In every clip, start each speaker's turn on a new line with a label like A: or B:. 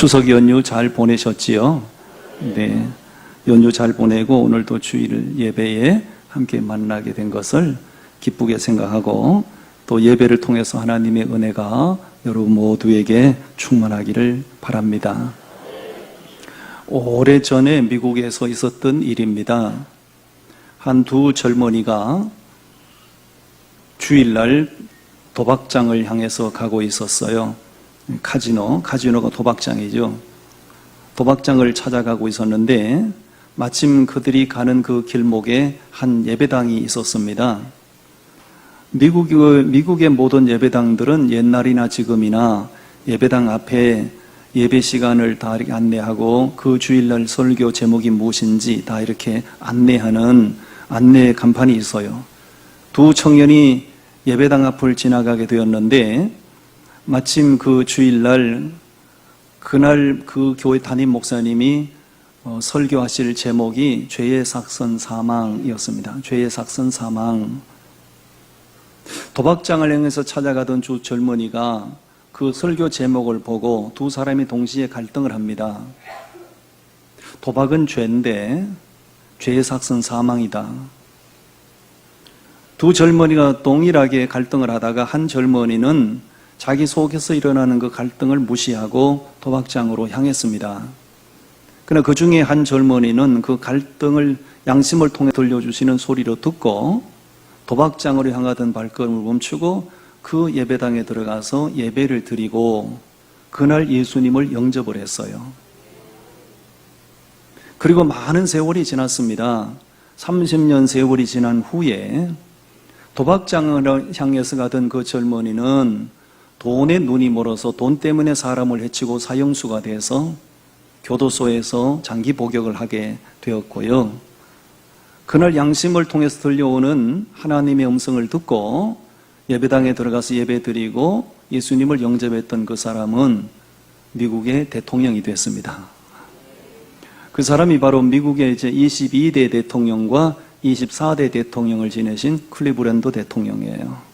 A: 추석 연휴 잘 보내셨지요? 네. 연휴 잘 보내고 오늘도 주일 예배에 함께 만나게 된 것을 기쁘게 생각하고 또 예배를 통해서 하나님의 은혜가 여러분 모두에게 충만하기를 바랍니다. 오래전에 미국에서 있었던 일입니다. 한 두 젊은이가 주일날 도박장을 향해서 가고 있었어요. 카지노가 도박장이죠. 도박장을 찾아가고 있었는데 마침 그들이 가는 그 길목에 한 예배당이 있었습니다. 미국의 모든 예배당들은 옛날이나 지금이나 예배당 앞에 예배 시간을 다 이렇게 안내하고 그 주일날 설교 제목이 무엇인지 다 이렇게 안내하는 안내 간판이 있어요. 두 청년이 예배당 앞을 지나가게 되었는데 마침 그 주일날 그날 그 교회 담임 목사님이 설교하실 제목이 죄의 삭선 사망이었습니다. 죄의 삭선 사망. 도박장을 향해서 찾아가던 두 젊은이가 그 설교 제목을 보고 두 사람이 동시에 갈등을 합니다. 도박은 죄인데 죄의 삭선 사망이다. 두 젊은이가 동일하게 갈등을 하다가 한 젊은이는 자기 속에서 일어나는 그 갈등을 무시하고 도박장으로 향했습니다. 그러나 그 중에 한 젊은이는 그 갈등을 양심을 통해 들려주시는 소리로 듣고 도박장으로 향하던 발걸음을 멈추고 그 예배당에 들어가서 예배를 드리고 그날 예수님을 영접을 했어요. 그리고 많은 세월이 지났습니다. 30년 세월이 지난 후에 도박장을 향해서 가던 그 젊은이는 돈에 눈이 멀어서 돈 때문에 사람을 해치고 사형수가 돼서 교도소에서 장기 복역을 하게 되었고요. 그날 양심을 통해서 들려오는 하나님의 음성을 듣고 예배당에 들어가서 예배드리고 예수님을 영접했던 그 사람은 미국의 대통령이 됐습니다. 그 사람이 바로 미국의 이제 22대 대통령과 24대 대통령을 지내신 클리브랜드 대통령이에요.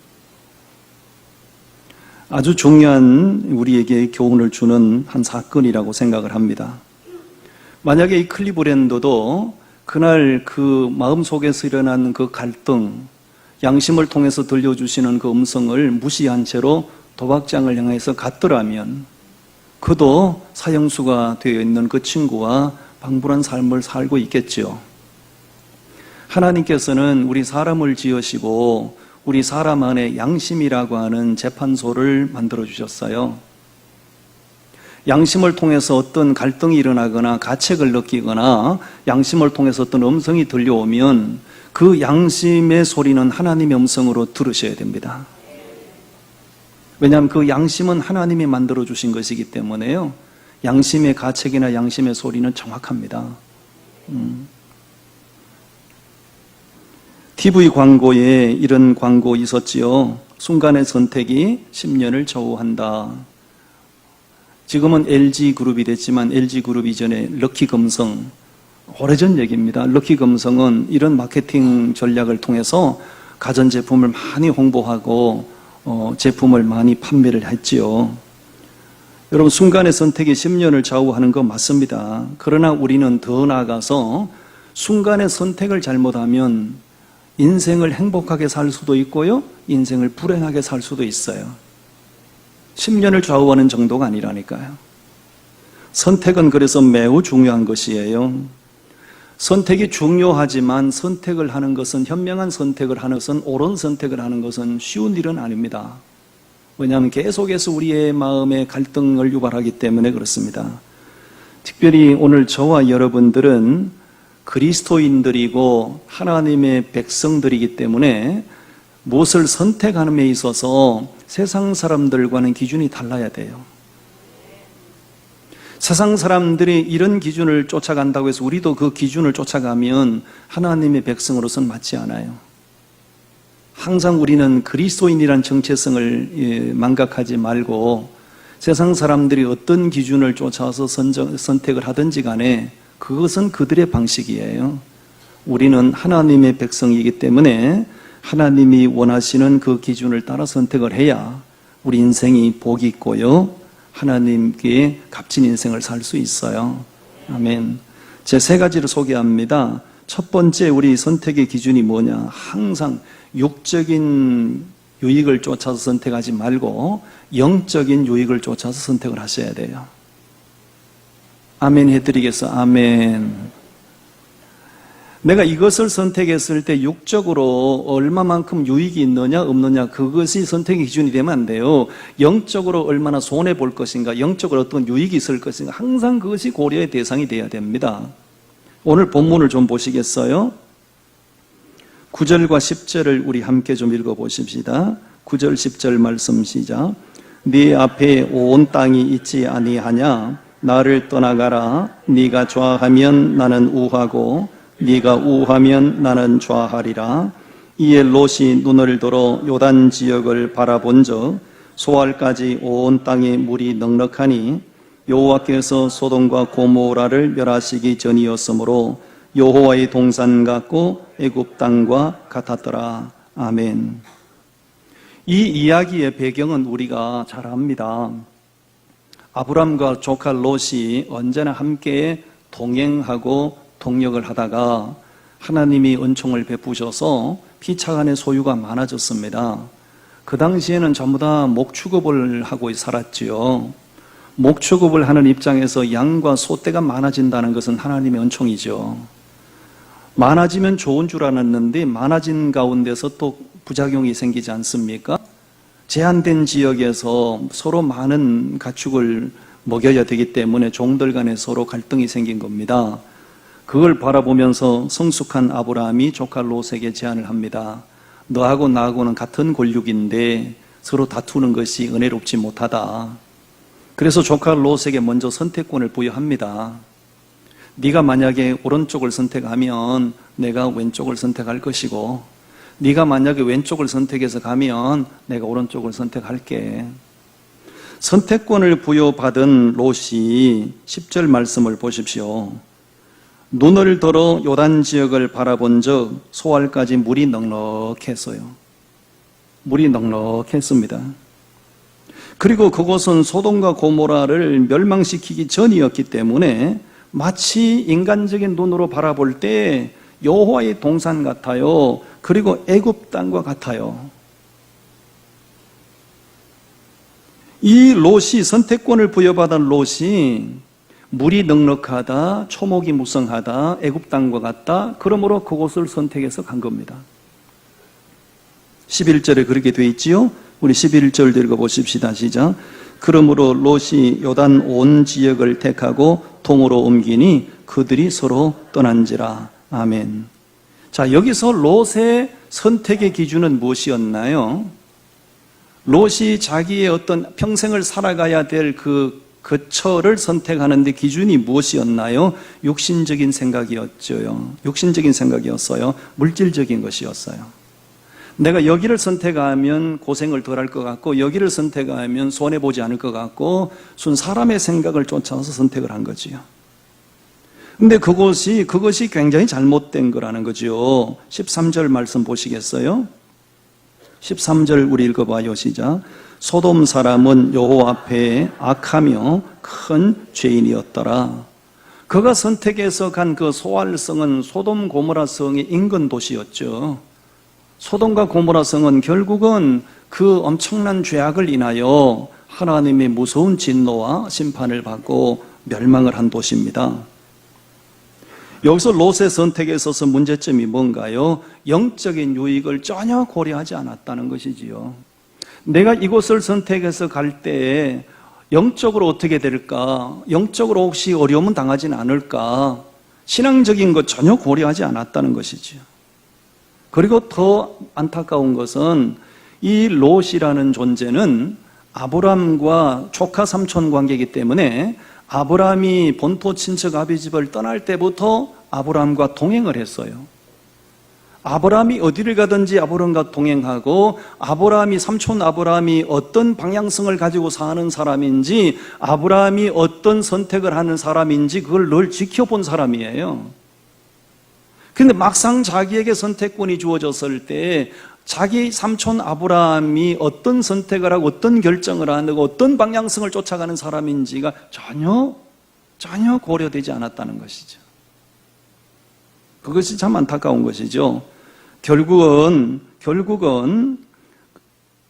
A: 아주 중요한 우리에게 교훈을 주는 한 사건이라고 생각을 합니다. 만약에 이 클리브랜드도 그날 그 마음속에서 일어난 그 갈등, 양심을 통해서 들려주시는 그 음성을 무시한 채로 도박장을 향해서 갔더라면 그도 사형수가 되어 있는 그 친구와 방불한 삶을 살고 있겠죠. 하나님께서는 우리 사람을 지으시고 우리 사람 안에 양심이라고 하는 재판소를 만들어 주셨어요. 양심을 통해서 어떤 갈등이 일어나거나 가책을 느끼거나 양심을 통해서 어떤 음성이 들려오면 그 양심의 소리는 하나님의 음성으로 들으셔야 됩니다. 왜냐하면 그 양심은 하나님이 만들어 주신 것이기 때문에요. 양심의 가책이나 양심의 소리는 정확합니다. TV 광고에 이런 광고 있었지요. 순간의 선택이 10년을 좌우한다. 지금은 LG그룹이 됐지만 LG그룹 이전에 럭키금성, 오래전 얘기입니다. 럭키금성은 이런 마케팅 전략을 통해서 가전제품을 많이 홍보하고 제품을 많이 판매를 했지요. 여러분, 순간의 선택이 10년을 좌우하는 거 맞습니다. 그러나 우리는 더 나아가서 순간의 선택을 잘못하면 인생을 행복하게 살 수도 있고요, 인생을 불행하게 살 수도 있어요. 10년을 좌우하는 정도가 아니라니까요. 선택은 그래서 매우 중요한 것이에요. 선택이 중요하지만 선택을 하는 것은, 현명한 선택을 하는 것은, 옳은 선택을 하는 것은 쉬운 일은 아닙니다. 왜냐하면 계속해서 우리의 마음에 갈등을 유발하기 때문에 그렇습니다. 특별히 오늘 저와 여러분들은 그리스도인들이고 하나님의 백성들이기 때문에 무엇을 선택하는 데 있어서 세상 사람들과는 기준이 달라야 돼요. 세상 사람들이 이런 기준을 쫓아간다고 해서 우리도 그 기준을 쫓아가면 하나님의 백성으로서는 맞지 않아요. 항상 우리는 그리스도인이란 정체성을 망각하지 말고 세상 사람들이 어떤 기준을 쫓아서 선택을 하든지 간에 그것은 그들의 방식이에요. 우리는 하나님의 백성이기 때문에 하나님이 원하시는 그 기준을 따라 선택을 해야 우리 인생이 복이 있고요, 하나님께 값진 인생을 살 수 있어요. 아멘. 제 세 가지를 소개합니다. 첫 번째, 우리 선택의 기준이 뭐냐? 항상 육적인 유익을 쫓아서 선택하지 말고 영적인 유익을 쫓아서 선택을 하셔야 돼요. 아멘 해드리겠어. 아멘. 내가 이것을 선택했을 때 육적으로 얼마만큼 유익이 있느냐 없느냐, 그것이 선택의 기준이 되면 안 돼요. 영적으로 얼마나 손해볼 것인가, 영적으로 어떤 유익이 있을 것인가, 항상 그것이 고려의 대상이 되어야 됩니다. 오늘 본문을 좀 보시겠어요? 9절과 10절을 우리 함께 좀 읽어보십시다. 9절 10절 말씀 시작. 네 앞에 온 땅이 있지 아니하냐? 나를 떠나가라. 네가 좌하면 나는 우하고 네가 우하면 나는 좌하리라. 이에 롯이 눈을 들어 요단 지역을 바라본즉 소알까지 온 땅에 물이 넉넉하니 여호와께서 소돔과 고모라를 멸하시기 전이었으므로 여호와의 동산 같고 애굽 땅과 같았더라. 아멘. 이 이야기의 배경은 우리가 잘 압니다. 아브람과 조카 롯이 언제나 함께 동행하고 동역을 하다가 하나님이 은총을 베푸셔서 피차간의 소유가 많아졌습니다. 그 당시에는 전부 다 목축업을 하고 살았지요. 목축업을 하는 입장에서 양과 소떼가 많아진다는 것은 하나님의 은총이죠. 많아지면 좋은 줄 알았는데 많아진 가운데서 또 부작용이 생기지 않습니까? 제한된 지역에서 서로 많은 가축을 먹여야 되기 때문에 종들 간에 서로 갈등이 생긴 겁니다. 그걸 바라보면서 성숙한 아브라함이 조카 롯에게 제안을 합니다. 너하고 나하고는 같은 권력인데 서로 다투는 것이 은혜롭지 못하다. 그래서 조카 롯에게 먼저 선택권을 부여합니다. 네가 만약에 오른쪽을 선택하면 내가 왼쪽을 선택할 것이고, 네가 만약에 왼쪽을 선택해서 가면 내가 오른쪽을 선택할게. 선택권을 부여받은 롯이 10절 말씀을 보십시오. 눈을 들어 요단 지역을 바라본즉 소알까지 물이 넉넉했어요. 물이 넉넉했습니다. 그리고 그곳은 소돔과 고모라를 멸망시키기 전이었기 때문에 마치 인간적인 눈으로 바라볼 때 여호와의 동산 같아요. 그리고 애굽 땅과 같아요. 이 롯이, 선택권을 부여받은 롯이 물이 넉넉하다, 초목이 무성하다, 애굽 땅과 같다, 그러므로 그곳을 선택해서 간 겁니다. 11절에 그렇게 되어 있지요. 우리 11절 읽어보십시다. 시작. 그러므로 롯이 요단 온 지역을 택하고 동으로 옮기니 그들이 서로 떠난지라. 아멘. 자, 여기서 롯의 선택의 기준은 무엇이었나요? 롯이 자기의 어떤 평생을 살아가야 될 그 처를 선택하는 데 기준이 무엇이었나요? 육신적인 생각이었죠. 육신적인 생각이었어요. 물질적인 것이었어요. 내가 여기를 선택하면 고생을 덜 할 것 같고, 여기를 선택하면 손해보지 않을 것 같고, 순 사람의 생각을 쫓아서 선택을 한 거지요. 근데 그것이 굉장히 잘못된 거라는 거죠. 13절 말씀 보시겠어요? 13절 우리 읽어봐요. 시작. 소돔 사람은 여호와 앞에 악하며 큰 죄인이었더라. 그가 선택해서 간 그 소알성은 소돔 고모라 성의 인근 도시였죠. 소돔과 고모라 성은 결국은 그 엄청난 죄악을 인하여 하나님의 무서운 진노와 심판을 받고 멸망을 한 도시입니다. 여기서 롯의 선택에 있어서 문제점이 뭔가요? 영적인 유익을 전혀 고려하지 않았다는 것이지요. 내가 이곳을 선택해서 갈 때에 영적으로 어떻게 될까? 영적으로 혹시 어려움은 당하진 않을까? 신앙적인 것 전혀 고려하지 않았다는 것이지요. 그리고 더 안타까운 것은 이 롯이라는 존재는 아브람과 조카 삼촌 관계이기 때문에 아브람이 본토 친척 아비 집을 떠날 때부터 아브람과 동행을 했어요. 아브람이 어디를 가든지 아브람과 동행하고, 아브람이 삼촌 아브람이 어떤 방향성을 가지고 사는 사람인지, 아브람이 어떤 선택을 하는 사람인지 그걸 늘 지켜본 사람이에요. 근데 막상 자기에게 선택권이 주어졌을 때 자기 삼촌 아브라함이 어떤 선택을 하고 어떤 결정을 하고 어떤 방향성을 쫓아가는 사람인지가 전혀 고려되지 않았다는 것이죠. 그것이 참 안타까운 것이죠. 결국은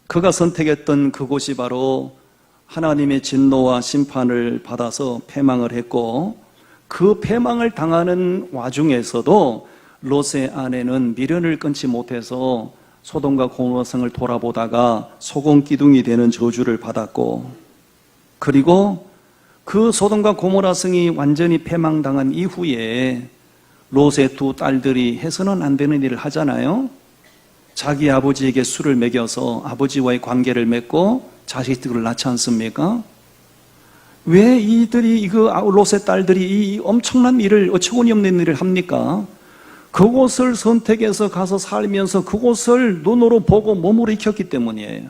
A: 그가 선택했던 그곳이 바로 하나님의 진노와 심판을 받아서 패망을 했고, 그 패망을 당하는 와중에서도 롯의 아내는 미련을 끊지 못해서 소돔과 고모라성을 돌아보다가 소금기둥이 되는 저주를 받았고, 그리고 그 소돔과 고모라성이 완전히 패망당한 이후에 롯의 두 딸들이 해서는 안 되는 일을 하잖아요. 자기 아버지에게 술을 먹여서 아버지와의 관계를 맺고 자식들을 낳지 않습니까? 왜 롯의 딸들이 이 엄청난 일을, 어처구니 없는 일을 합니까? 그곳을 선택해서 가서 살면서 그곳을 눈으로 보고 몸으로 익혔기 때문이에요.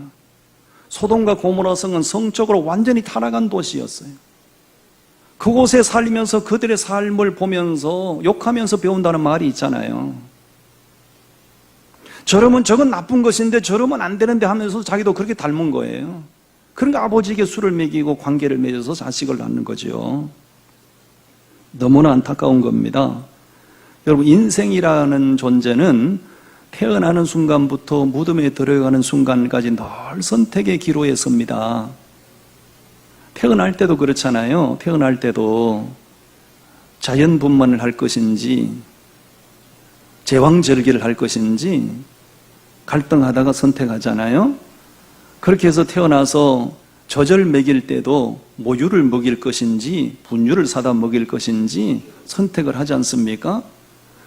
A: 소돔과 고모라성은 성적으로 완전히 타락한 도시였어요. 그곳에 살면서 그들의 삶을 보면서 욕하면서 배운다는 말이 있잖아요. 저러면 저건 나쁜 것인데 저러면 안 되는데 하면서 자기도 그렇게 닮은 거예요. 그러니까 아버지에게 술을 먹이고 관계를 맺어서 자식을 낳는 거죠. 너무나 안타까운 겁니다. 여러분, 인생이라는 존재는 태어나는 순간부터 무덤에 들어가는 순간까지 늘 선택의 기로에 섭니다. 태어날 때도 그렇잖아요. 태어날 때도 자연분만을 할 것인지 제왕절개를 할 것인지 갈등하다가 선택하잖아요. 그렇게 해서 태어나서 젖을 먹일 때도 모유를 먹일 것인지 분유를 사다 먹일 것인지 선택을 하지 않습니까?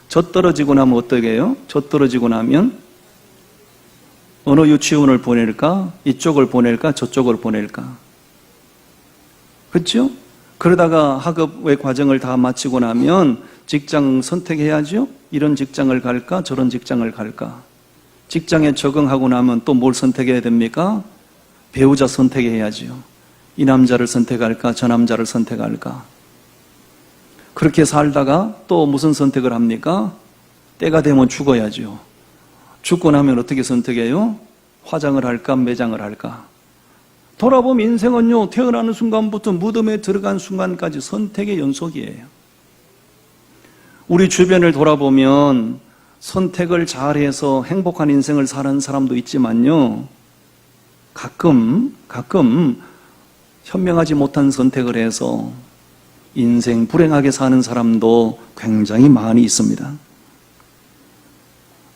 A: 젖 떨어지고 나면 어떻게 해요? 젖 떨어지고 나면 어느 유치원을 보낼까? 이쪽을 보낼까? 저쪽을 보낼까? 그렇죠? 그러다가 학업의 과정을 다 마치고 나면 직장 선택해야죠? 이런 직장을 갈까? 저런 직장을 갈까? 직장에 적응하고 나면 또 뭘 선택해야 됩니까? 배우자 선택해야죠. 이 남자를 선택할까? 저 남자를 선택할까? 그렇게 살다가 또 무슨 선택을 합니까? 때가 되면 죽어야죠. 죽고 나면 어떻게 선택해요? 화장을 할까? 매장을 할까? 돌아보면 인생은요, 태어나는 순간부터 무덤에 들어간 순간까지 선택의 연속이에요. 우리 주변을 돌아보면 선택을 잘해서 행복한 인생을 사는 사람도 있지만요, 가끔 현명하지 못한 선택을 해서 인생 불행하게 사는 사람도 굉장히 많이 있습니다.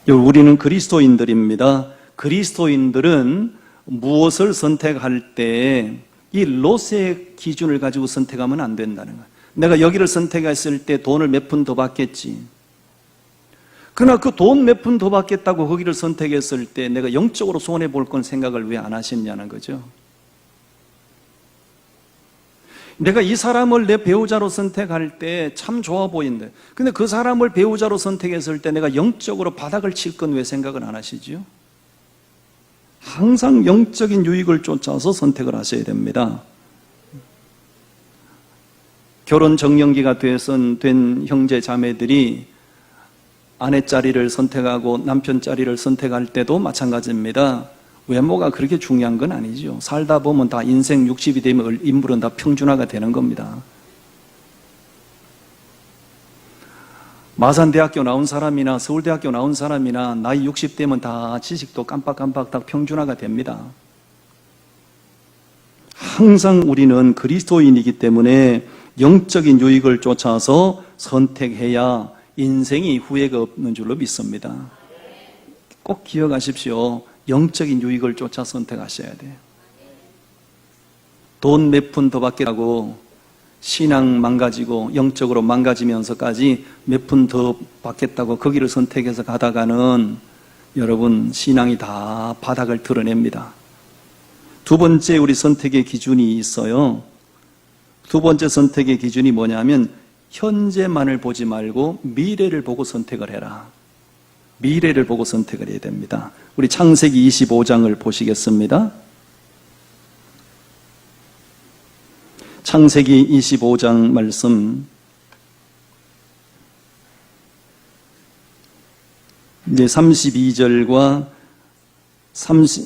A: 우리는 그리스도인들입니다. 그리스도인들은 무엇을 선택할 때 이 롯의 기준을 가지고 선택하면 안 된다는 거예요. 내가 여기를 선택했을 때 돈을 몇 푼 더 받겠지. 그러나 그 돈 몇 푼 더 받겠다고 거기를 선택했을 때 내가 영적으로 손해볼 건 생각을 왜 안 하셨냐는 거죠. 내가 이 사람을 내 배우자로 선택할 때 참 좋아 보이는데, 근데 그 사람을 배우자로 선택했을 때 내가 영적으로 바닥을 칠 건 왜 생각을 안 하시죠? 항상 영적인 유익을 쫓아서 선택을 하셔야 됩니다. 결혼 정년기가 된 형제 자매들이 아내 자리를 선택하고 남편 자리를 선택할 때도 마찬가지입니다. 외모가 그렇게 중요한 건 아니죠. 살다 보면 다 인생 60이 되면 인물은 다 평준화가 되는 겁니다. 마산대학교 나온 사람이나 서울대학교 나온 사람이나 나이 60 되면 다 지식도 깜빡깜빡 다 평준화가 됩니다. 항상 우리는 그리스도인이기 때문에 영적인 유익을 쫓아서 선택해야 인생이 후회가 없는 줄로 믿습니다. 꼭 기억하십시오. 영적인 유익을 쫓아 선택하셔야 돼요. 돈 몇 푼 더 받겠다고 신앙 망가지고 영적으로 망가지면서까지 몇 푼 더 받겠다고 거기를 선택해서 가다가는 여러분 신앙이 다 바닥을 드러냅니다. 두 번째 우리 선택의 기준이 있어요. 두 번째 선택의 기준이 뭐냐면 현재만을 보지 말고 미래를 보고 선택을 해라. 미래를 보고 선택을 해야 됩니다. 우리 창세기 25장을 보시겠습니다. 창세기 25장 말씀 이제 32절과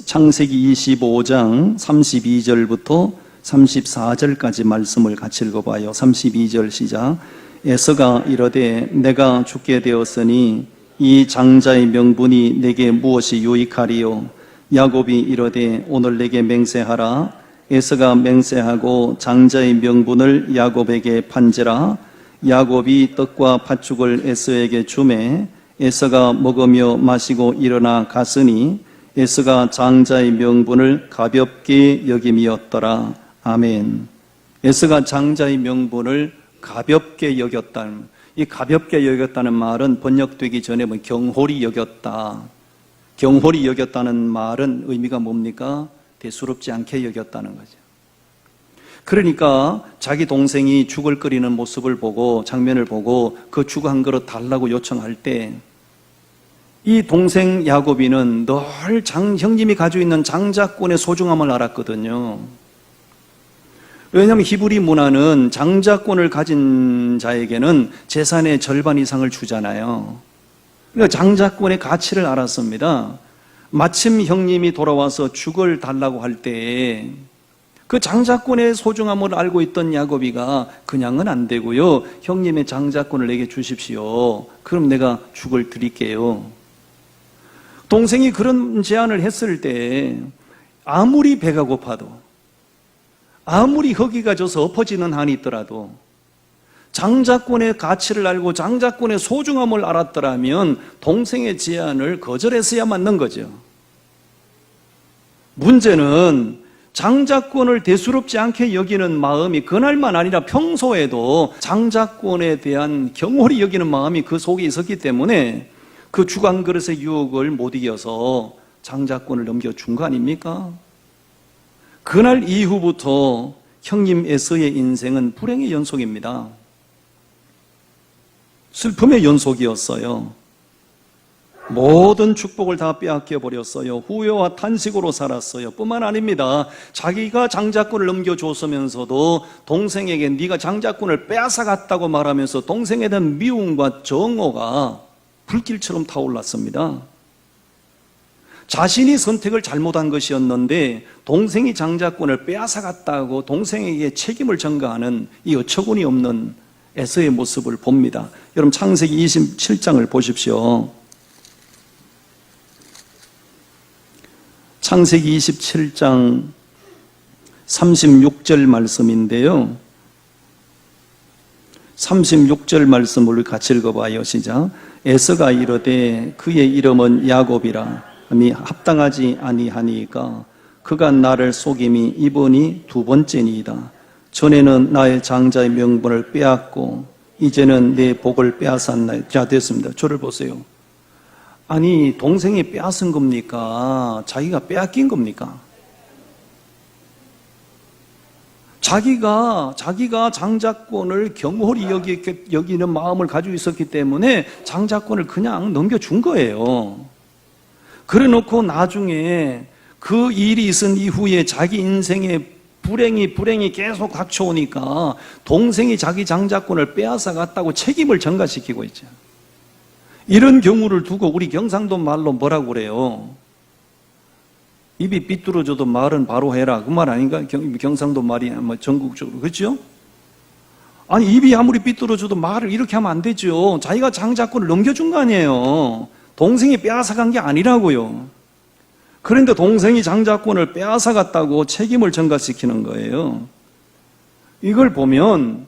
A: 창세기 25장 32절부터 34절까지 말씀을 같이 읽어봐요. 32절 시작. 에서가 이르되 내가 죽게 되었으니 이 장자의 명분이 내게 무엇이 유익하리요? 야곱이 이르되 오늘 내게 맹세하라. 에서가 맹세하고 장자의 명분을 야곱에게 판지라. 야곱이 떡과 팥죽을 에서에게 주매 에서가 먹으며 마시고 일어나 갔으니 에서가 장자의 명분을 가볍게 여김이었더라. 아멘. 에서가 장자의 명분을 가볍게 여겼다는, 이 가볍게 여겼다는 말은 번역되기 전에 경홀히 여겼다. 경홀히 여겼다는 말은 의미가 뭡니까? 대수롭지 않게 여겼다는 거죠. 그러니까 자기 동생이 죽을 끓이는 모습을 보고, 장면을 보고 그 죽 한 그릇 달라고 요청할 때 이 동생 야곱이는 늘 형님이 가지고 있는 장자권의 소중함을 알았거든요. 왜냐하면 히브리 문화는 장자권을 가진 자에게는 재산의 절반 이상을 주잖아요. 그러니까 장자권의 가치를 알았습니다. 마침 형님이 돌아와서 죽을 달라고 할 때 그 장자권의 소중함을 알고 있던 야곱이가 그냥은 안 되고요. 형님의 장자권을 내게 주십시오. 그럼 내가 죽을 드릴게요. 동생이 그런 제안을 했을 때 아무리 배가 고파도, 아무리 허기가 져서 엎어지는 한이 있더라도 장자권의 가치를 알고 장자권의 소중함을 알았더라면 동생의 제안을 거절했어야 맞는 거죠. 문제는 장자권을 대수롭지 않게 여기는 마음이 그날만 아니라 평소에도 장자권에 대한 경홀히 여기는 마음이 그 속에 있었기 때문에 그 죽 한 그릇의 유혹을 못 이겨서 장자권을 넘겨준 거 아닙니까? 그날 이후부터 형님 에서의 인생은 불행의 연속입니다. 슬픔의 연속이었어요. 모든 축복을 다 빼앗겨 버렸어요. 후회와 탄식으로 살았어요. 뿐만 아닙니다. 자기가 장자권을 넘겨줬으면서도 동생에게 네가 장자권을 빼앗아갔다고 말하면서 동생에 대한 미움과 정오가 불길처럼 타올랐습니다. 자신이 선택을 잘못한 것이었는데 동생이 장자권을 빼앗아갔다고 동생에게 책임을 전가하는 이 어처구니 없는 에서의 모습을 봅니다. 여러분 창세기 27장을 보십시오. 창세기 27장 36절 말씀인데요. 36절 말씀을 같이 읽어봐요. 시작. 에서가 이르되 그의 이름은 야곱이라 함이 합당하지 아니하니까 그가 나를 속임이 이번이 두 번째니이다. 전에는 나의 장자의 명분을 빼앗고 이제는 내 복을 빼앗았나이다. 자, 됐습니다. 저를 보세요. 아니, 동생이 빼앗은 겁니까? 자기가 빼앗긴 겁니까? 자기가 장자권을 경홀히 여기는 마음을 가지고 있었기 때문에 장자권을 그냥 넘겨준 거예요. 그래 놓고 나중에 그 일이 있은 이후에 자기 인생에 불행이 계속 닥쳐오니까 동생이 자기 장자권을 빼앗아 갔다고 책임을 전가시키고 있죠. 이런 경우를 두고 우리 경상도 말로 뭐라고 그래요? 입이 삐뚤어져도 말은 바로 해라. 그 말 아닌가? 경상도 말이 전국적으로. 그렇죠? 아니, 입이 아무리 삐뚤어져도 말을 이렇게 하면 안 되죠. 자기가 장자권을 넘겨준 거 아니에요. 동생이 빼앗아간 게 아니라고요. 그런데 동생이 장자권을 빼앗아갔다고 책임을 전가시키는 거예요. 이걸 보면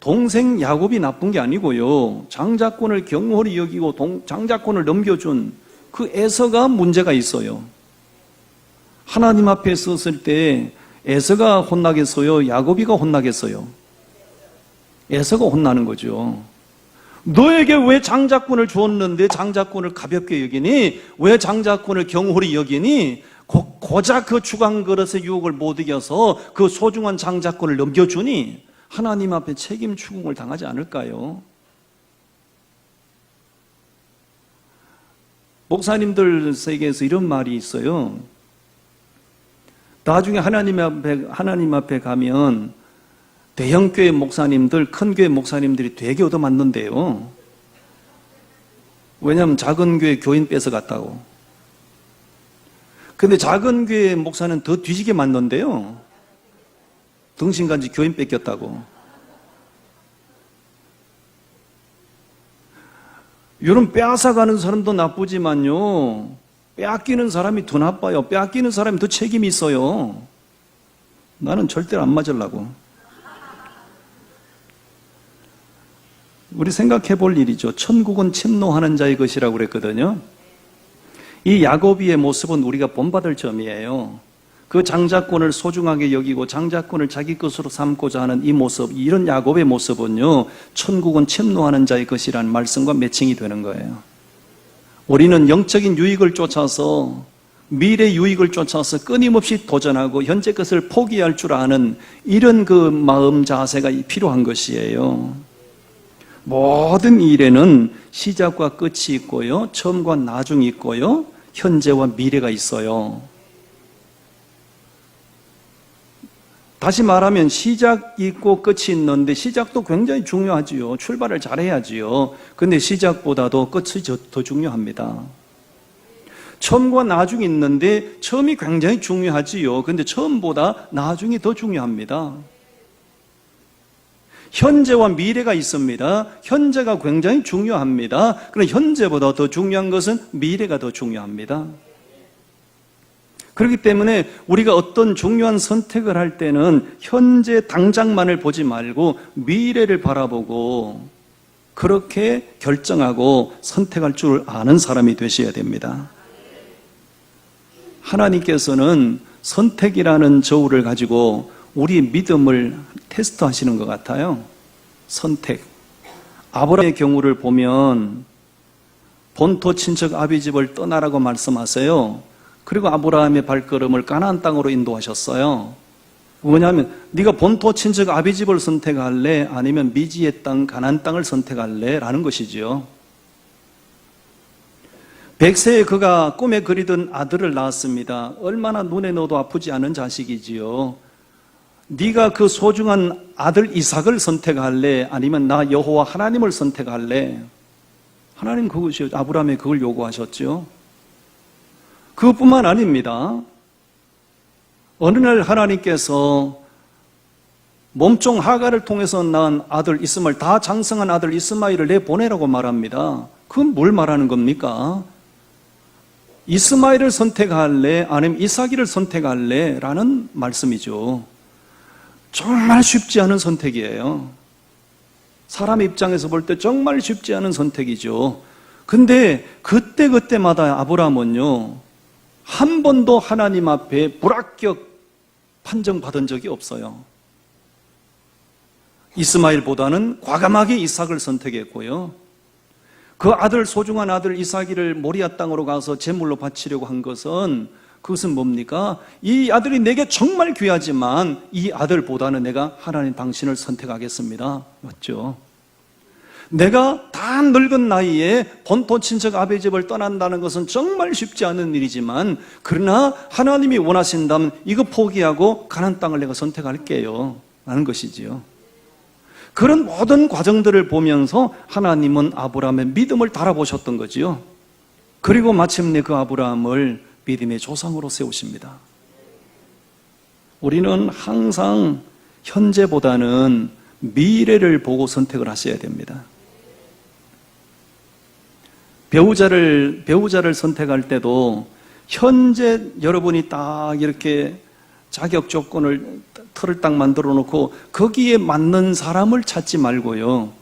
A: 동생 야곱이 나쁜 게 아니고요. 장자권을 경홀히 여기고 장자권을 넘겨준 그 에서가 문제가 있어요. 하나님 앞에 섰을 때 에서가 혼나겠어요? 야곱이가 혼나겠어요? 에서가 혼나는 거죠. 너에게 왜 장자권을 주었는데 장자권을 가볍게 여기니? 왜 장자권을 경홀히 여기니? 고작 그 주간 그릇의 유혹을 못 이겨서 그 소중한 장자권을 넘겨주니? 하나님 앞에 책임 추궁을 당하지 않을까요? 목사님들 세계에서 이런 말이 있어요. 나중에 하나님 앞에 가면 대형교회 목사님들, 큰 교회 목사님들이 되게 얻어맞는데요. 왜냐하면 작은 교회 교인 뺏어갔다고. 근데 작은 교회 목사는 더 뒤지게 만든데요. 등신간지 교인 뺏겼다고. 이런 빼앗아가는 사람도 나쁘지만요, 빼앗기는 사람이 더 나빠요. 빼앗기는 사람이 더 책임이 있어요. 나는 절대로 안 맞으려고. 우리 생각해 볼 일이죠. 천국은 침노하는 자의 것이라고 그랬거든요. 이 야고비의 모습은 우리가 본받을 점이에요. 그 장자권을 소중하게 여기고 장자권을 자기 것으로 삼고자 하는 이 모습, 이런 야곱의 모습은요, 천국은 침노하는 자의 것이라는 말씀과 매칭이 되는 거예요. 우리는 영적인 유익을 쫓아서, 미래 유익을 쫓아서 끊임없이 도전하고 현재 것을 포기할 줄 아는 이런 그 마음 자세가 필요한 것이에요. 모든 일에는 시작과 끝이 있고요, 처음과 나중이 있고요, 현재와 미래가 있어요. 다시 말하면 시작이 있고 끝이 있는데 시작도 굉장히 중요하지요. 출발을 잘해야지요. 근데 시작보다도 끝이 더 중요합니다. 처음과 나중이 있는데 처음이 굉장히 중요하지요. 근데 처음보다 나중이 더 중요합니다. 현재와 미래가 있습니다. 현재가 굉장히 중요합니다. 그러나 현재보다 더 중요한 것은 미래가 더 중요합니다. 그렇기 때문에 우리가 어떤 중요한 선택을 할 때는 현재 당장만을 보지 말고 미래를 바라보고 그렇게 결정하고 선택할 줄 아는 사람이 되셔야 됩니다. 하나님께서는 선택이라는 저울을 가지고 우리의 믿음을 테스트하시는 것 같아요. 선택. 아브라함의 경우를 보면 본토 친척 아비집을 떠나라고 말씀하세요. 그리고 아브라함의 발걸음을 가나안 땅으로 인도하셨어요. 뭐냐면 네가 본토 친척 아비집을 선택할래? 아니면 미지의 땅 가나안 땅을 선택할래? 라는 것이지요. 100세에 그가 꿈에 그리던 아들을 낳았습니다. 얼마나 눈에 넣어도 아프지 않은 자식이지요. 네가 그 소중한 아들 이삭을 선택할래? 아니면 나 여호와 하나님을 선택할래? 하나님 그것이요, 아브라함이 그걸 요구하셨죠. 그것뿐만 아닙니다. 어느 날 하나님께서 몸종 하갈을 통해서 낳은 아들 이스마엘, 다 장성한 아들 이스마엘을 내보내라고 말합니다. 그건 뭘 말하는 겁니까? 이스마엘을 선택할래? 아니면 이삭이를 선택할래? 라는 말씀이죠. 정말 쉽지 않은 선택이에요. 사람 입장에서 볼 때 정말 쉽지 않은 선택이죠. 근데 그때마다 아브라함은요, 한 번도 하나님 앞에 불합격 판정받은 적이 없어요. 이스마엘보다는 과감하게 이삭을 선택했고요. 그 아들, 소중한 아들 이삭이를 모리아 땅으로 가서 제물로 바치려고 한 것은, 그것은 뭡니까? 이 아들이 내게 정말 귀하지만 이 아들보다는 내가 하나님 당신을 선택하겠습니다. 맞죠? 내가 다 늙은 나이에 본토 친척 아비집을 떠난다는 것은 정말 쉽지 않은 일이지만, 그러나 하나님이 원하신다면 이거 포기하고 가나안 땅을 내가 선택할게요 라는 것이지요. 그런 모든 과정들을 보면서 하나님은 아브라함의 믿음을 달아보셨던 거지요. 그리고 마침내 그 아브라함을 믿음의 조상으로 세우십니다. 우리는 항상 현재보다는 미래를 보고 선택을 하셔야 됩니다. 배우자를 선택할 때도 현재 여러분이 딱 이렇게 자격 조건을 틀을 딱 만들어 놓고 거기에 맞는 사람을 찾지 말고요,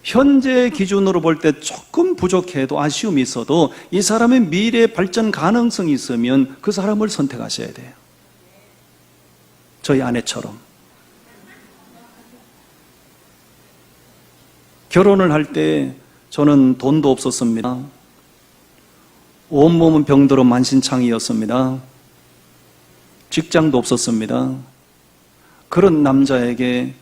A: 현재 기준으로 볼 때 조금 부족해도 아쉬움이 있어도 이 사람의 미래 발전 가능성이 있으면 그 사람을 선택하셔야 돼요. 저희 아내처럼. 결혼을 할 때 저는 돈도 없었습니다. 온몸은 병들어 만신창이였습니다. 직장도 없었습니다. 그런 남자에게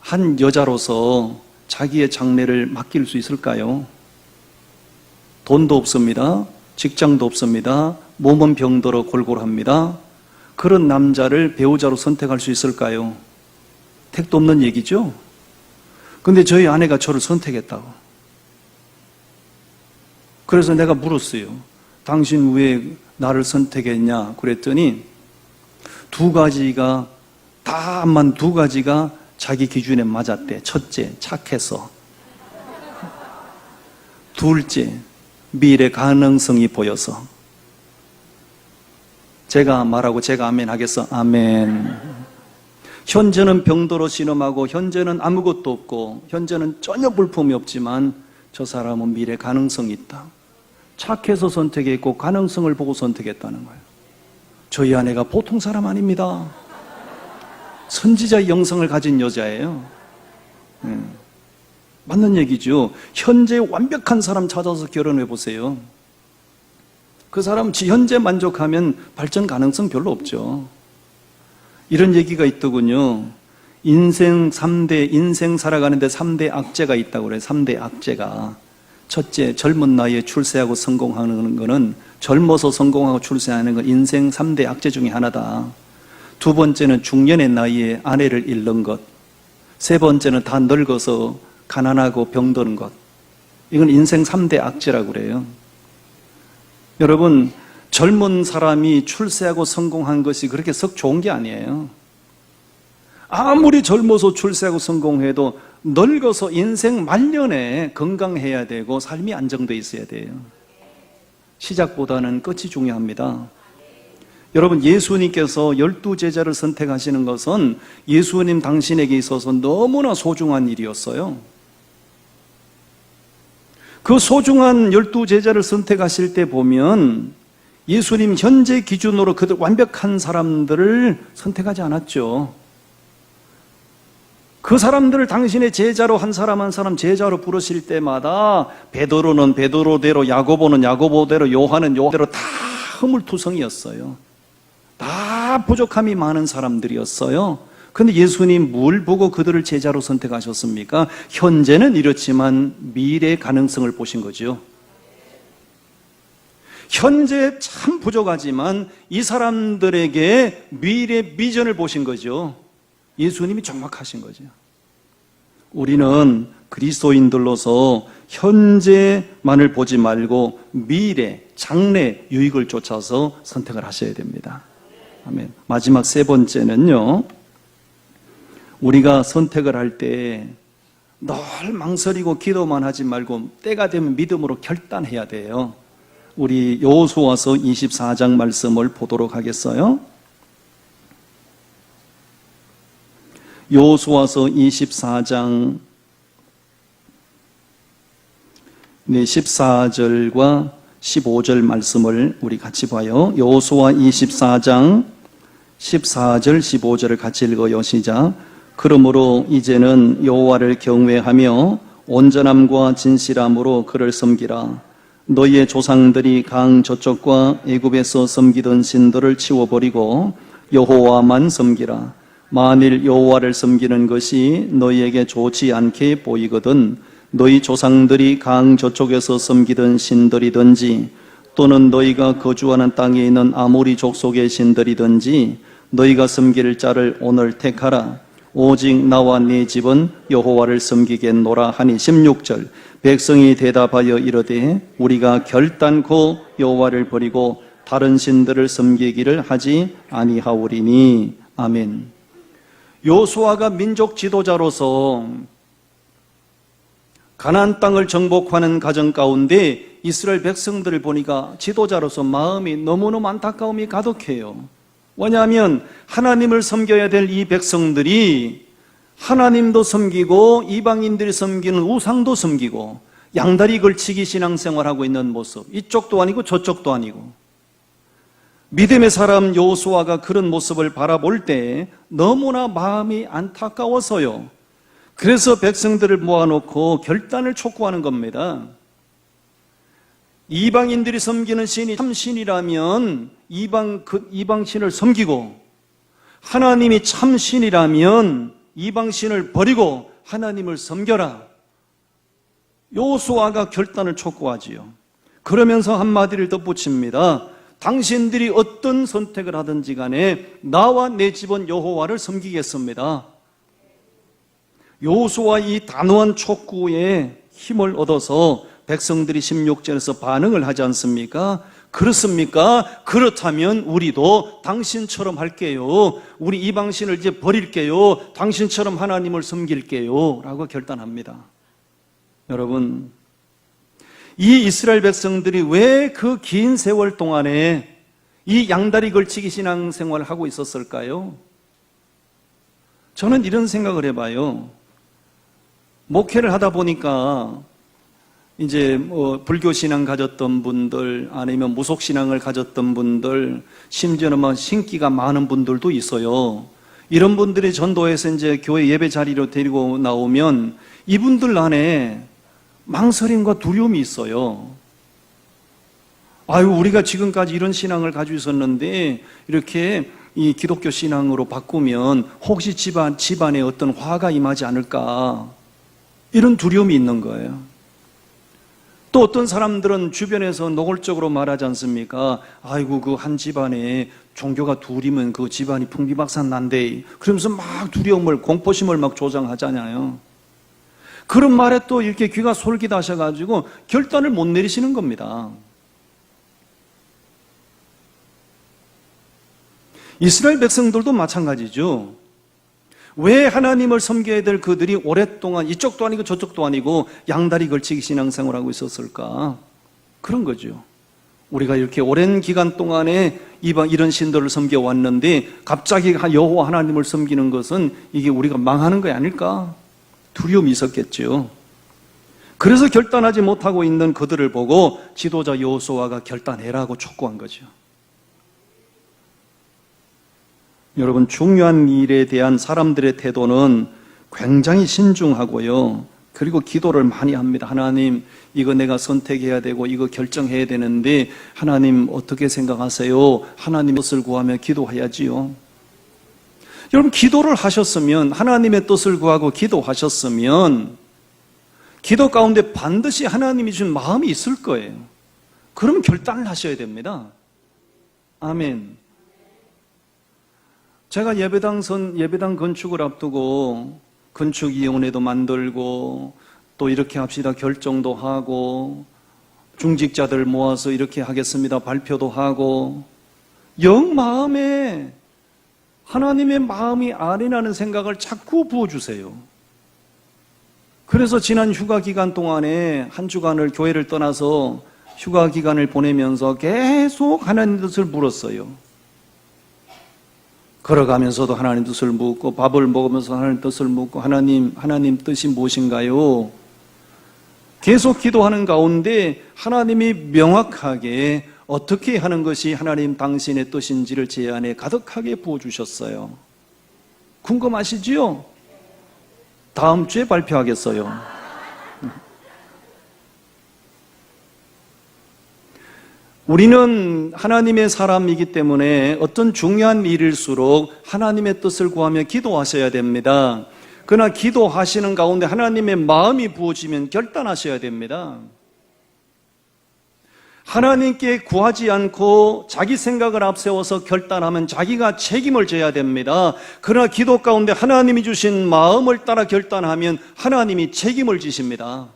A: 한 여자로서 자기의 장래를 맡길 수 있을까요? 돈도 없습니다. 직장도 없습니다. 몸은 병들어 골골합니다. 그런 남자를 배우자로 선택할 수 있을까요? 택도 없는 얘기죠? 근데 저희 아내가 저를 선택했다고. 그래서 내가 물었어요. 당신 왜 나를 선택했냐? 그랬더니 두 가지가 자기 기준에 맞았대. 첫째, 착해서. 둘째, 미래 가능성이 보여서. 제가 말하고 제가 아멘 하겠어? 아멘. 현재는 병도로 신음하고 현재는 아무것도 없고 현재는 전혀 불품이 없지만 저 사람은 미래 가능성이 있다. 착해서 선택했고 가능성을 보고 선택했다는 거예요. 저희 아내가 보통 사람 아닙니다. 선지자의 영성을 가진 여자예요. 맞는 얘기죠. 현재 완벽한 사람 찾아서 결혼해 보세요. 그 사람 현재 만족하면 발전 가능성 별로 없죠. 이런 얘기가 있더군요. 인생 살아가는데 3대 악재가 있다고 그래요. 3대 악재가. 첫째, 젊은 나이에 출세하고 성공하는 것은, 젊어서 성공하고 출세하는 건 인생 3대 악재 중에 하나다. 두 번째는 중년의 나이에 아내를 잃는 것. 세 번째는 다 늙어서 가난하고 병드는 것. 이건 인생 3대 악재라고 그래요. 여러분, 젊은 사람이 출세하고 성공한 것이 그렇게 썩 좋은 게 아니에요. 아무리 젊어서 출세하고 성공해도 늙어서 인생 말년에 건강해야 되고 삶이 안정되어 있어야 돼요. 시작보다는 끝이 중요합니다. 여러분, 예수님께서 12제자를 선택하시는 것은 예수님 당신에게 있어서 너무나 소중한 일이었어요. 그 소중한 12제자를 선택하실 때 보면 예수님 현재 기준으로 그들 완벽한 사람들을 선택하지 않았죠. 그 사람들을 당신의 제자로 한 사람 한 사람 제자로 부르실 때마다 베드로는 베드로대로, 야고보는 야고보대로, 요한은 요한대로 다 허물투성이었어요. 다 부족함이 많은 사람들이었어요. 그런데 예수님 뭘 보고 그들을 제자로 선택하셨습니까? 현재는 이렇지만 미래의 가능성을 보신 거죠. 현재 참 부족하지만 이 사람들에게 미래 비전을 보신 거죠. 예수님이 정확하신 거죠. 우리는 그리스도인들로서 현재만을 보지 말고 미래, 장래 유익을 쫓아서 선택을 하셔야 됩니다. 아멘. 마지막 세 번째는요, 우리가 선택을 할 때 늘 망설이고 기도만 하지 말고 때가 되면 믿음으로 결단해야 돼요. 우리 여호수아서 24장 말씀을 보도록 하겠어요. 여호수아서 24장 14절과 15절 말씀을 우리 같이 봐요. 여호수아 24장 14절 15절을 같이 읽어요. 시작. 그러므로 이제는 여호와를 경외하며 온전함과 진실함으로 그를 섬기라. 너희의 조상들이 강 저쪽과 애굽에서 섬기던 신들을 치워버리고 여호와만 섬기라. 만일 여호와를 섬기는 것이 너희에게 좋지 않게 보이거든 너희 조상들이 강 저쪽에서 섬기던 신들이든지 또는 너희가 거주하는 땅에 있는 아모리 족속의 신들이든지 너희가 섬길 자를 오늘 택하라. 오직 나와 네 집은 여호와를 섬기겠노라 하니 16절. 백성이 대답하여 이르되 우리가 결단코 여호와를 버리고 다른 신들을 섬기기를 하지 아니하오리니. 아멘. 여호수아가 민족 지도자로서 가나안 땅을 정복하는 과정 가운데 이스라엘 백성들을 보니까 지도자로서 마음이 너무너무 안타까움이 가득해요. 왜냐하면 하나님을 섬겨야 될 이 백성들이 하나님도 섬기고 이방인들이 섬기는 우상도 섬기고 양다리 걸치기 신앙생활하고 있는 모습, 이쪽도 아니고 저쪽도 아니고, 믿음의 사람 여호수아가 그런 모습을 바라볼 때 너무나 마음이 안타까워서요. 그래서 백성들을 모아놓고 결단을 촉구하는 겁니다. 이방인들이 섬기는 신이 참 신이라면 이방 신을 섬기고, 하나님이 참 신이라면 이방 신을 버리고 하나님을 섬겨라. 여호수아가 결단을 촉구하지요. 그러면서 한마디를 덧붙입니다. 당신들이 어떤 선택을 하든지 간에 나와 내 집은 여호와를 섬기겠습니다. 여호수아 이 단호한 촉구에 힘을 얻어서 백성들이 16절에서 반응을 하지 않습니까? 그렇습니까? 그렇다면 우리도 당신처럼 할게요. 우리 이방신을 이제 버릴게요. 당신처럼 하나님을 섬길게요. 라고 결단합니다. 여러분, 이 이스라엘 백성들이 왜 그 긴 세월 동안에 이 양다리 걸치기 신앙생활을 하고 있었을까요? 저는 이런 생각을 해봐요. 목회를 하다 보니까 이제 불교 신앙 가졌던 분들, 아니면 무속 신앙을 가졌던 분들, 심지어는 신기가 많은 분들도 있어요. 이런 분들이 전도해서 이제 교회 예배 자리로 데리고 나오면 이분들 안에 망설임과 두려움이 있어요. 아유, 우리가 지금까지 이런 신앙을 가지고 있었는데 이렇게 이 기독교 신앙으로 바꾸면 혹시 집안에 어떤 화가 임하지 않을까, 이런 두려움이 있는 거예요. 또 어떤 사람들은 주변에서 노골적으로 말하지 않습니까? 아이고, 그 한 집안에 종교가 둘이면 그 집안이 풍비박산 난대. 그러면서 막 두려움을, 공포심을 막 조장하잖아요. 그런 말에 또 이렇게 귀가 솔깃하셔가지고 결단을 못 내리시는 겁니다. 이스라엘 백성들도 마찬가지죠. 왜 하나님을 섬겨야 될 그들이 오랫동안 이쪽도 아니고 저쪽도 아니고 양다리 걸치기 신앙생활을 하고 있었을까? 그런 거죠. 우리가 이렇게 오랜 기간 동안에 이런 신들을 섬겨왔는데 갑자기 여호와 하나님을 섬기는 것은 이게 우리가 망하는 거 아닐까? 두려움이 있었겠죠. 그래서 결단하지 못하고 있는 그들을 보고 지도자 여호수아가 결단해라고 촉구한 거죠. 여러분, 중요한 일에 대한 사람들의 태도는 굉장히 신중하고요. 그리고 기도를 많이 합니다. 하나님, 이거 내가 선택해야 되고 이거 결정해야 되는데 하나님 어떻게 생각하세요? 하나님 뜻을 구하며 기도해야지요. 여러분, 기도를 하셨으면, 하나님의 뜻을 구하고 기도하셨으면 기도 가운데 반드시 하나님이 준 마음이 있을 거예요. 그럼 결단을 하셔야 됩니다. 아멘. 제가 예배당 건축을 앞두고 건축위원회도 만들고 또 이렇게 합시다 결정도 하고 중직자들 모아서 이렇게 하겠습니다 발표도 하고, 영 마음에 하나님의 마음이 아니라는 생각을 자꾸 부어주세요. 그래서 지난 휴가 기간 동안에 한 주간을 교회를 떠나서 휴가 기간을 보내면서 계속 하나님 뜻을 물었어요. 걸어가면서도 하나님 뜻을 묻고, 밥을 먹으면서 하나님 뜻을 묻고, 하나님 뜻이 무엇인가요? 계속 기도하는 가운데 하나님이 명확하게 어떻게 하는 것이 하나님 당신의 뜻인지를 제 안에 가득하게 부어주셨어요. 궁금하시지요? 다음 주에 발표하겠어요. 우리는 하나님의 사람이기 때문에 어떤 중요한 일일수록 하나님의 뜻을 구하며 기도하셔야 됩니다. 그러나 기도하시는 가운데 하나님의 마음이 부어지면 결단하셔야 됩니다. 하나님께 구하지 않고 자기 생각을 앞세워서 결단하면 자기가 책임을 져야 됩니다. 그러나 기도 가운데 하나님이 주신 마음을 따라 결단하면 하나님이 책임을 지십니다.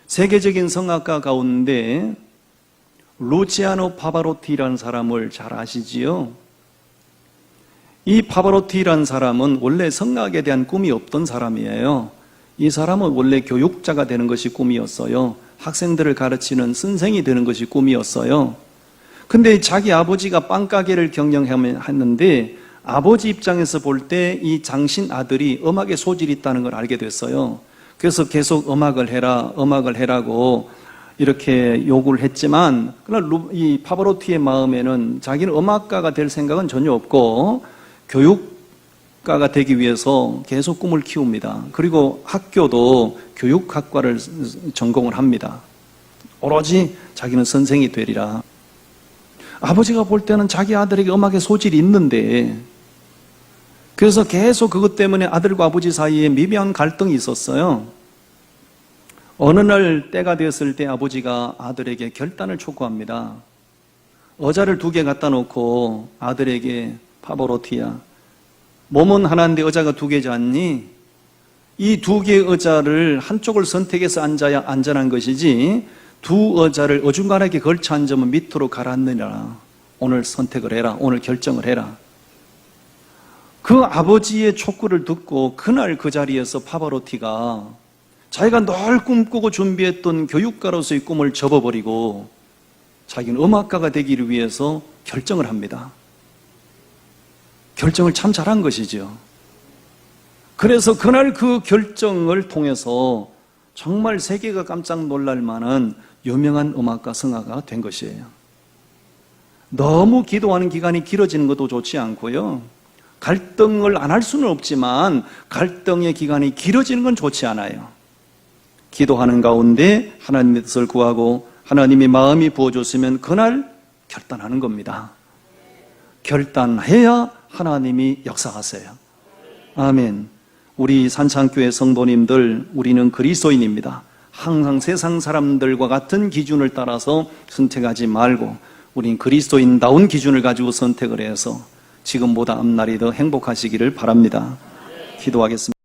A: 세계적인 성악가 가운데 루치아노 파바로티라는 사람을 잘 아시지요? 이 파바로티라는 사람은 원래 성악에 대한 꿈이 없던 사람이에요. 이 사람은 원래 교육자가 되는 것이 꿈이었어요. 학생들을 가르치는 선생이 되는 것이 꿈이었어요. 근데 자기 아버지가 빵가게를 경영했는데 아버지 입장에서 볼 때 이 장신 아들이 음악에 소질이 있다는 걸 알게 됐어요. 그래서 계속 음악을 해라고 이렇게 요구를 했지만, 그러나 이 파바로티의 마음에는 자기는 음악가가 될 생각은 전혀 없고 교육가가 되기 위해서 계속 꿈을 키웁니다. 그리고 학교도 교육학과를 전공을 합니다. 오로지 자기는 선생이 되리라. 아버지가 볼 때는 자기 아들에게 음악의 소질이 있는데, 그래서 계속 그것 때문에 아들과 아버지 사이에 미묘한 갈등이 있었어요. 어느 날 때가 되었을 때 아버지가 아들에게 결단을 촉구합니다. 의자를 2개 갖다 놓고 아들에게, 파바로티야, 몸은 하나인데 의자가 2개지 않니? 이 두 개의 의자를 한쪽을 선택해서 앉아야 안전한 것이지 두 의자를 어중간하게 걸쳐 앉으면 밑으로 가라앉느니라. 오늘 선택을 해라. 오늘 결정을 해라. 그 아버지의 촉구를 듣고 그날 그 자리에서 파바로티가 자기가 늘 꿈꾸고 준비했던 교육가로서의 꿈을 접어버리고 자기는 음악가가 되기를 위해서 결정을 합니다. 결정을 참 잘한 것이죠. 그래서 그날 그 결정을 통해서 정말 세계가 깜짝 놀랄 만한 유명한 음악가 성화가 된 것이에요. 너무 기도하는 기간이 길어지는 것도 좋지 않고요. 갈등을 안 할 수는 없지만 갈등의 기간이 길어지는 건 좋지 않아요. 기도하는 가운데 하나님의 뜻을 구하고 하나님의 마음이 부어줬으면 그날 결단하는 겁니다. 결단해야 하나님이 역사하세요. 아멘. 우리 산창교회 성도님들, 우리는 그리스도인입니다. 항상 세상 사람들과 같은 기준을 따라서 선택하지 말고 우린 그리스도인다운 기준을 가지고 선택을 해서 지금보다 앞날이 더 행복하시기를 바랍니다. 기도하겠습니다.